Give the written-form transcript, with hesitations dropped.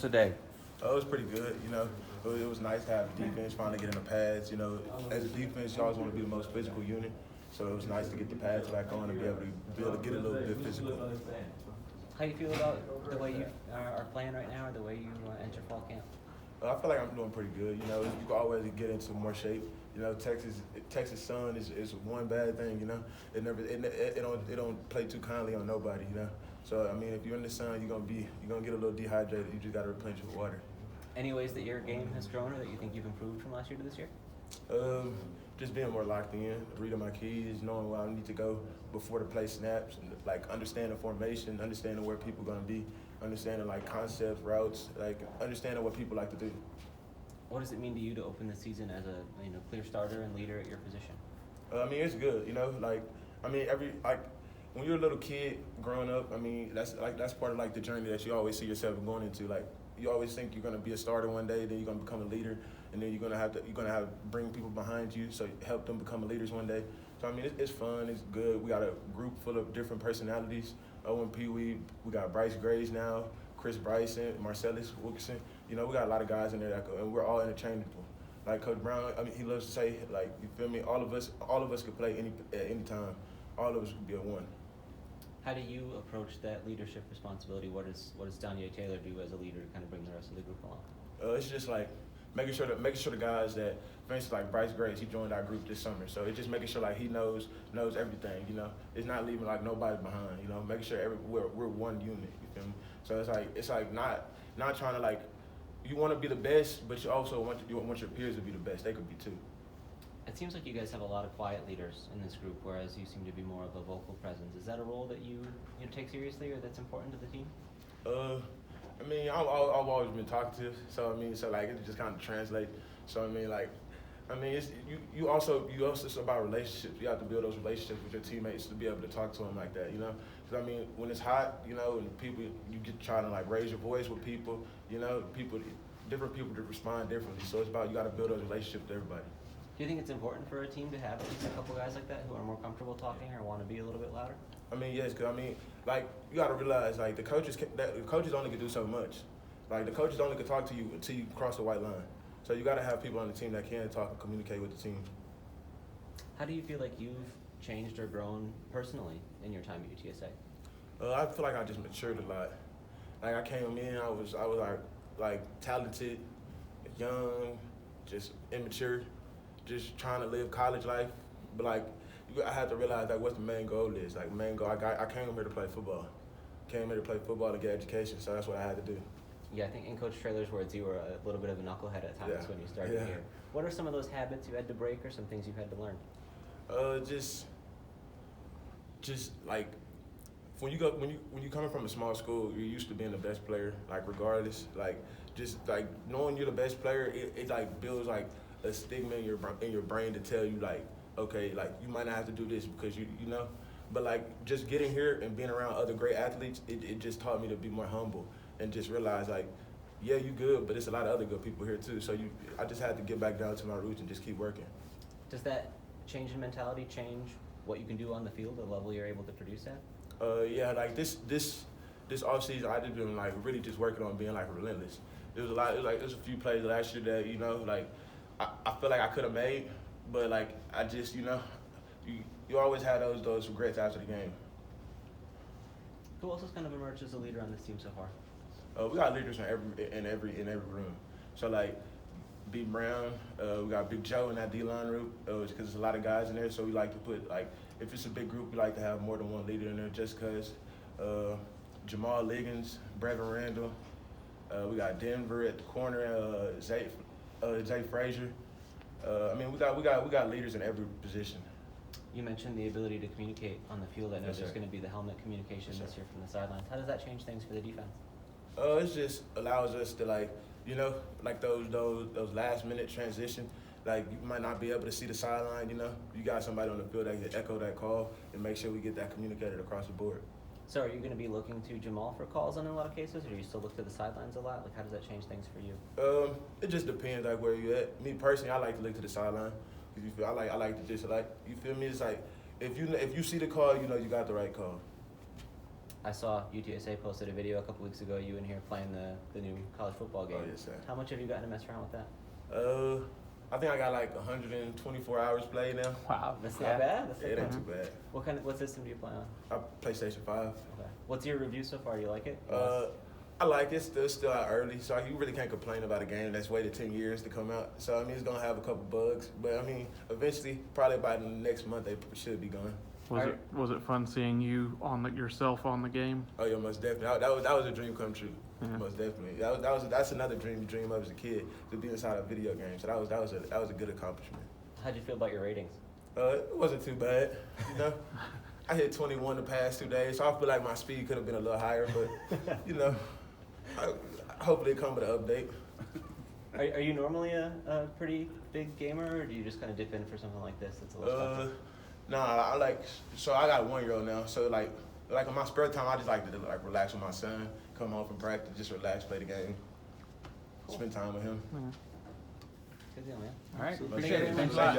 Today. Oh, it was pretty good. It was nice to have the defense finally get in the pads. As a defense, you always want to be the most physical unit. So it was nice to get the pads back on and be able to get a little bit physical. How do you feel about the way you are playing right now, or the way you enter fall camp? I feel like I'm doing pretty good. You can always get into more shape. Texas sun is one bad thing. It don't play too kindly on nobody. So I mean, if you're in the sun, you're gonna get a little dehydrated. You just gotta replenish with water. Any ways that your game has grown, or that you think you've improved from last year to this year? Just being more locked in, reading my keys, knowing where I need to go before the play snaps, and like understanding formation, understanding where people are gonna be, understanding like concepts, routes, like understanding what people like to do. What does it mean to you to open the season as a clear starter and leader at your position? I mean, it's good, when you're a little kid growing up, I mean, that's part of like the journey that you always see yourself going into. Like you always think you're gonna be a starter one day, then you're gonna become a leader, and then you're gonna have to bring people behind you, so help them become leaders one day. So I mean, it's fun, it's good. We got a group full of different personalities. Owen Pee Wee, we got Bryce Grays now, Chris Bryson, Marcellus Wilkerson. We got a lot of guys in there and we're all interchangeable. Like Coach Brown, I mean, he loves to say, like, you feel me? All of us could play at any time. All of us could be a one. How do you approach that leadership responsibility? What does Donyai Taylor do as a leader to kind of bring the rest of the group along? It's just like making sure the guys that, for instance, like Bryce Grace, he joined our group this summer. So it's just making sure like he knows everything. It's not leaving like nobody behind. Making sure we're one unit. You feel me? So it's like not trying to like, you want to be the best, but you also want your peers to be the best. They could be too. It seems like you guys have a lot of quiet leaders in this group, whereas you seem to be more of a vocal presence. Is that a role that you take seriously, or that's important to the team? I mean, I've always been talkative, so like it just kind of translates. So it's you also it's about relationships. You have to build those relationships with your teammates to be able to talk to them like that. Because when it's hot, and people you get trying to like raise your voice with people. Different people to respond differently. So it's about you got to build those relationships with everybody. Do you think it's important for a team to have at least a couple guys like that who are more comfortable talking or want to be a little bit louder? I mean, yes, because like you got to realize like the coaches only can do so much. Like the coaches only can talk to you until you cross the white line. So you got to have people on the team that can talk and communicate with the team. How do you feel like you've changed or grown personally in your time at UTSA? I feel like I just matured a lot. Like I came in, I was like talented, young, just immature, just trying to live college life. But like I had to realize like what the main goal is. Like main goal, I came here to play football. Came here to play football to get education. So that's what I had to do. Yeah, I think in Coach Traylor's words, you were a little bit of a knucklehead at times when you started here. What are some of those habits you had to break, or some things you had to learn? Just like when you coming from a small school, you're used to being the best player, like regardless. Like just like knowing you're the best player, it like builds like a stigma in your brain to tell you like, okay, like you might not have to do this because you know. But like just getting here and being around other great athletes, it just taught me to be more humble and just realize like, yeah, you good, but there's a lot of other good people here too. So I just had to get back down to my roots and just keep working. Does that change in mentality change what you can do on the field, the level you're able to produce at? Yeah, like this off season, I just been like really just working on being like relentless. There's a few plays last year that like I feel like I could have made, but like I just you always have those regrets after the game. Who else has kind of emerged as a leader on this team so far? We got leaders in every room. So like B Brown, we got Big Joe in that D-line group because there's a lot of guys in there. So we like to put like if it's a big group, we like to have more than one leader in there just because. Jamal Liggins, Brevin Randall. We got Denver at the corner. Zay Frazier. We got leaders in every position. You mentioned the ability to communicate on the field. I know there's going to be the helmet communication this year from the sidelines. How does that change things for the defense? It just allows us to like those last minute transition. Like you might not be able to see the sideline. You got somebody on the field that can echo that call and make sure we get that communicated across the board. So are you going to be looking to Jamal for calls in a lot of cases, or do you still look to the sidelines a lot? Like, how does that change things for you? It just depends, like, where you at. Me, personally, I like to look to the sideline. I like to just, like, you feel me? It's like, if you see the call, you know you got the right call. I saw UTSA posted a video a couple weeks ago. You in here playing the new college football game. Oh, yes, sir. How much have you gotten to mess around with that? I think I got like 124 hours played now. Wow, that's not bad. That's Yeah, it ain't too bad. What system do you play on? I PlayStation 5. Okay. What's your review so far? Do you like it? I like it. Still out early, so you really can't complain about a game that's waited 10 years to come out. So I mean, it's gonna have a couple bugs, but I mean, eventually, probably by the next month, they should be gone. Was it fun seeing you yourself on the game? Oh yeah, most definitely. That was a dream come true. Yeah. Most definitely. That's another dream to dream of as a kid, to be inside a video game. So that was a good accomplishment. How'd you feel about your ratings? It wasn't too bad. You know, I hit 21 the past 2 days, so I feel like my speed could have been a little higher, but you know, hopefully it come with an update. Are you normally a pretty big gamer, or do you just kind of dip in for something like this? That's a little special. Nah, I got a 1-year-old now, so like in my spare time, I just like to relax with my son, come home from practice, just relax, play the game, spend time with him. Good deal, man. All right. Absolutely. Appreciate it. Thank Thanks you. a lot.